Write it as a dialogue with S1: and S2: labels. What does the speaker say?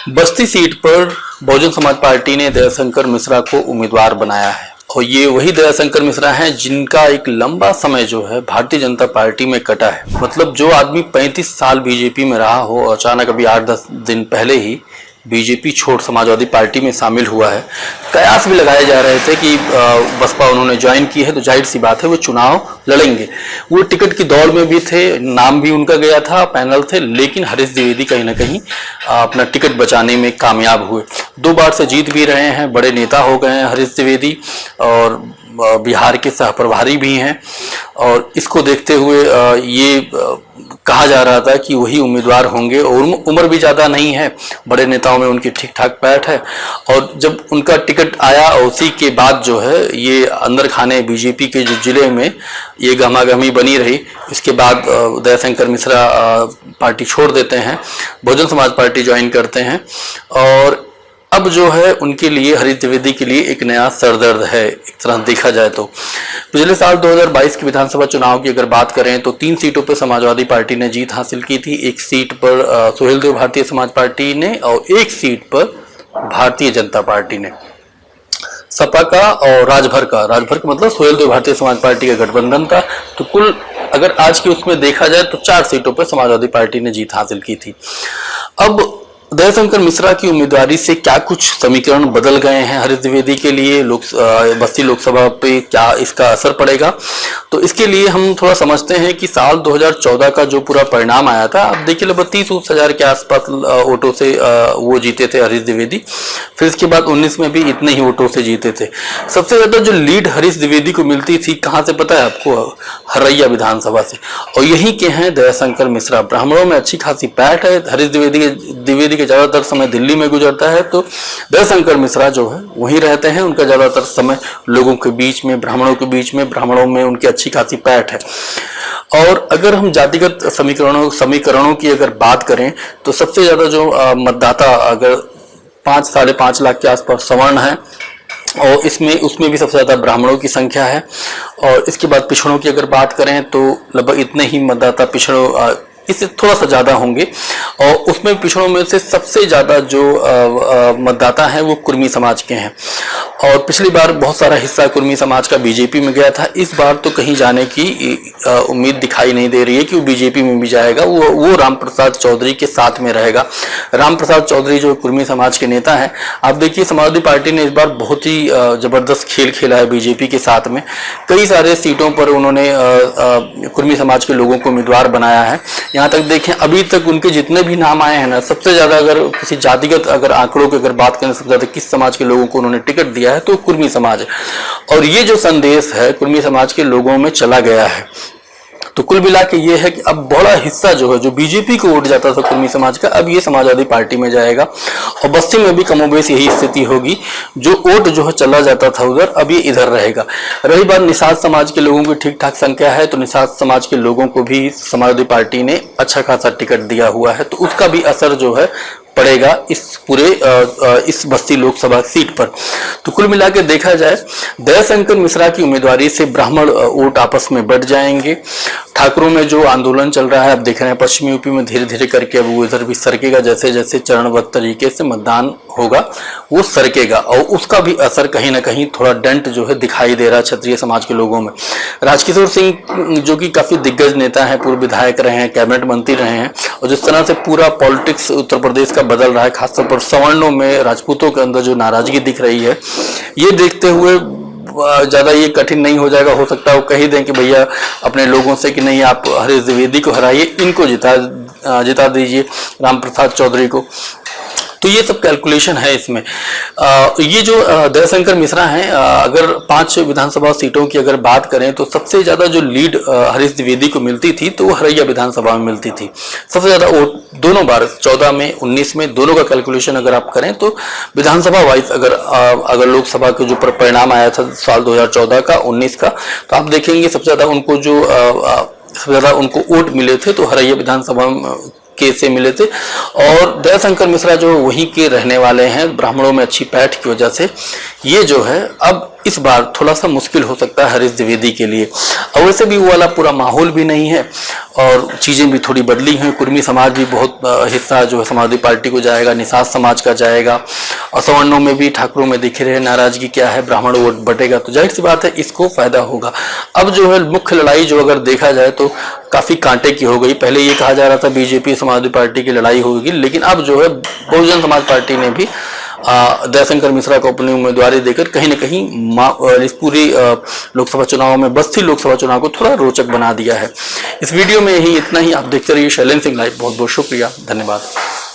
S1: बस्ती seat पर Bahujan Samaj party ने दयाशंकर मिश्रा को उम्मीदवार बनाया है और ये वही दयाशंकर मिश्रा हैं जिनका एक लंबा समय जो है भारतीय जनता पार्टी में कटा है। मतलब जो आदमी 35 साल बीजेपी में रहा हो और अचानक अभी 8-10 दिन पहले ही बीजेपी छोड़ समाजवादी पार्टी में शामिल हुआ है। कयास भी लगाए जा रहे थे कि बसपा उन्होंने ज्वाइन की है तो जाहिर सी बात है वो चुनाव लड़ेंगे। वो टिकट की दौड़ में भी थे, नाम भी उनका गया था, पैनल थे, लेकिन हरीश द्विवेदी कहीं ना कहीं अपना टिकट बचाने में कामयाब हुए। 2 बार से जीत भी रहे हैं, बड़े नेता हो गए हैं हरीश द्विवेदी और बिहार के सह प्रभारी भी हैं। और इसको देखते हुए ये कहा जा रहा था कि वही उम्मीदवार होंगे और उम्र भी ज़्यादा नहीं है, बड़े नेताओं में उनकी ठीक ठाक पैठ है। और जब उनका टिकट आया और उसी के बाद जो है ये अंदर खाने बीजेपी के जो जिले में ये गहमागहमी बनी रही, इसके बाद दयाशंकर मिश्रा पार्टी छोड़ देते हैं, बहुजन समाज पार्टी ज्वाइन करते हैं। और अब जो है उनके लिए हरीश द्विवेदी के लिए एक नया सरदर्द है एक तरह देखा जाए तो। पिछले साल 2022 के विधानसभा चुनाव की अगर बात करें तो 3 सीटों पर समाजवादी पार्टी ने जीत हासिल की थी। 1 सीट पर सुहेलदेव भारतीय समाज पार्टी ने और 1 सीट पर भारतीय जनता पार्टी ने। सपा का और राजभर का मतलब सुहेलदेव भारतीय समाज पार्टी का गठबंधन था। तो कुल अगर आज की उसमें देखा जाए तो 4 सीटों पर समाजवादी पार्टी ने जीत हासिल की थी। अब दयाशंकर मिश्रा की उम्मीदवारी से क्या कुछ समीकरण बदल गए हैं हरीश द्विवेदी के लिए, बस्ती लोकसभा पे क्या इसका असर पड़ेगा? तो इसके लिए हम थोड़ा समझते हैं कि साल 2014 का जो पूरा परिणाम आया था, आप देखिए लगभग 30 हजार के आसपास वोटों से वो जीते थे हरीश द्विवेदी। फिर इसके बाद 19 में भी इतने ही वोटों से जीते थे। सबसे ज्यादा जो लीड हरीश द्विवेदी को मिलती थी कहाँ से पता है आपको? हरैया विधानसभा से। और यही के हैं दयाशंकर मिश्रा। ब्राह्मणों में अच्छी खासी पैठ है। हरीश द्विवेदी के ज्यादातर समय दिल्ली में गुजरता है, तो दयाशंकर मिश्रा जो है वहीं रहते हैं। उनका ज्यादातर समय लोगों के बीच में, ब्राह्मणों के बीच में, ब्राह्मणों में उनकी अच्छी खासी पैठ है। और अगर हम जातिगत समीकरणों की अगर बात करें तो सबसे ज्यादा जो मतदाता अगर 5-5.5 लाख के आसपास सवर्ण है और उसमें भी सबसे ज्यादा ब्राह्मणों की संख्या है। और इसके बाद पिछड़ों की अगर बात करें तो लगभग इतने ही मतदाता पिछड़ों इससे थोड़ा सा ज्यादा होंगे। और उसमें पिछड़ों में से सबसे ज्यादा जो मतदाता हैं वो कुर्मी समाज के हैं। और पिछली बार बहुत सारा हिस्सा कुर्मी समाज का बीजेपी में गया था। इस बार तो कहीं जाने की उम्मीद दिखाई नहीं दे रही है कि वो बीजेपी में भी जाएगा। वो रामप्रसाद चौधरी के साथ में रहेगा। रामप्रसाद चौधरी जो कुर्मी समाज के नेता हैं, आप देखिए समाजवादी पार्टी ने इस बार बहुत ही जबरदस्त खेल खेला है बीजेपी के साथ में। कई सारे सीटों पर उन्होंने कुर्मी समाज के लोगों को उम्मीदवार बनाया है। यहाँ तक देखें अभी तक उनके जितने भी नाम आए हैं ना, सबसे ज्यादा अगर किसी जातिगत अगर आंकड़ों की अगर बात करें सबसे ज्यादा किस समाज के लोगों को उन्होंने टिकट दिया है तो कुर्मी समाज है। और ये जो संदेश है कुर्मी समाज के लोगों में चला गया है। तो कुल मिला के ये है कि अब बड़ा हिस्सा जो है जो बीजेपी को वोट जाता था कुर्मी समाज का, अब ये समाजवादी पार्टी में जाएगा। और बस्ती में भी कमोबेश यही स्थिति होगी। जो वोट जो है चला जाता था उधर, अब ये इधर रहेगा। रही बात निषाद समाज के लोगों की ठीक ठाक संख्या है, तो निषाद समाज के लोगों को भी समाजवादी पार्टी ने अच्छा खासा टिकट दिया हुआ है, तो उसका भी असर जो है पड़ेगा इस पूरे इस बस्ती लोकसभा सीट पर। तो कुल मिला के देखा जाए दयाशंकर मिश्रा की उम्मीदवारी से ब्राह्मण वोट आपस में बढ़ जाएंगे। ठाकुरों में जो आंदोलन चल रहा है, आप देख रहे हैं पश्चिमी यूपी में धीरे धीरे करके अब वो इधर भी सरकेगा। जैसे जैसे चरणबद्ध तरीके से मतदान होगा वो सरकेगा और उसका भी असर कहीं ना कहीं थोड़ा डेंट जो है दिखाई दे रहा है क्षत्रिय समाज के लोगों में। राजकिशोर सिंह जो कि काफी दिग्गज नेता हैं, पूर्व विधायक रहे हैं, कैबिनेट मंत्री रहे हैं, और जिस तरह से पूरा पॉलिटिक्स उत्तर प्रदेश का बदल रहा है, खासतौर पर सवर्णों में राजपूतों के अंदर जो नाराजगी दिख रही है, ये देखते हुए ज्यादा ये कठिन नहीं हो जाएगा। हो सकता है वो कह दें कि भैया अपने लोगों से कि नहीं आप हरीश द्विवेदी को हराइए, इनको जिता दीजिए, रामप्रसाद चौधरी को। तो ये सब कैलकुलेशन है इसमें। ये जो दयाशंकर मिश्रा हैं, अगर 5 विधानसभा सीटों की अगर बात करें तो सबसे ज्यादा जो लीड हरीश द्विवेदी को मिलती थी तो वो हरैया विधानसभा में मिलती थी। सबसे ज्यादा वोट दोनों बार 14 में 19 में दोनों का कैलकुलेशन अगर आप करें तो विधानसभा वाइज अगर लोकसभा के जो परिणाम आया था साल 2014 का 19 का, तो आप देखेंगे सबसे ज्यादा उनको जो सबसे ज्यादा उनको वोट मिले थे तो हरैया विधानसभा के से मिले थे। और दयाशंकर मिश्रा जो वहीं के रहने वाले हैं, ब्राह्मणों में अच्छी पैठ की वजह से ये जो है अब इस बार थोड़ा सा मुश्किल हो सकता है हरीश द्विवेदी के लिए। और वैसे भी वो वाला पूरा माहौल भी नहीं है और चीज़ें भी थोड़ी बदली हैं। कुर्मी समाज भी बहुत हिस्सा जो है समाजवादी पार्टी को जाएगा, निषाद समाज का जाएगा, असवर्णों में भी ठाकुरों में दिख रहे नाराजगी क्या है, ब्राह्मण वोट बटेगा, तो जाहिर सी बात है इसको फायदा होगा। अब जो है मुख्य लड़ाई जो अगर देखा जाए तो काफी कांटे की हो गई। पहले ये कहा जा रहा था बीजेपी समाजवादी पार्टी की लड़ाई होगी, लेकिन अब जो है बहुजन समाज पार्टी ने भी दयाशंकर मिश्रा को अपनी उम्मीदवारी देकर कहीं न कहीं इस पूरी लोकसभा चुनाव में, बस्ती लोकसभा चुनाव को थोड़ा रोचक बना दिया है। इस वीडियो में ही इतना ही। आप देखते रहिए शैलेंद्र सिंह लाइव। बहुत बहुत शुक्रिया, धन्यवाद।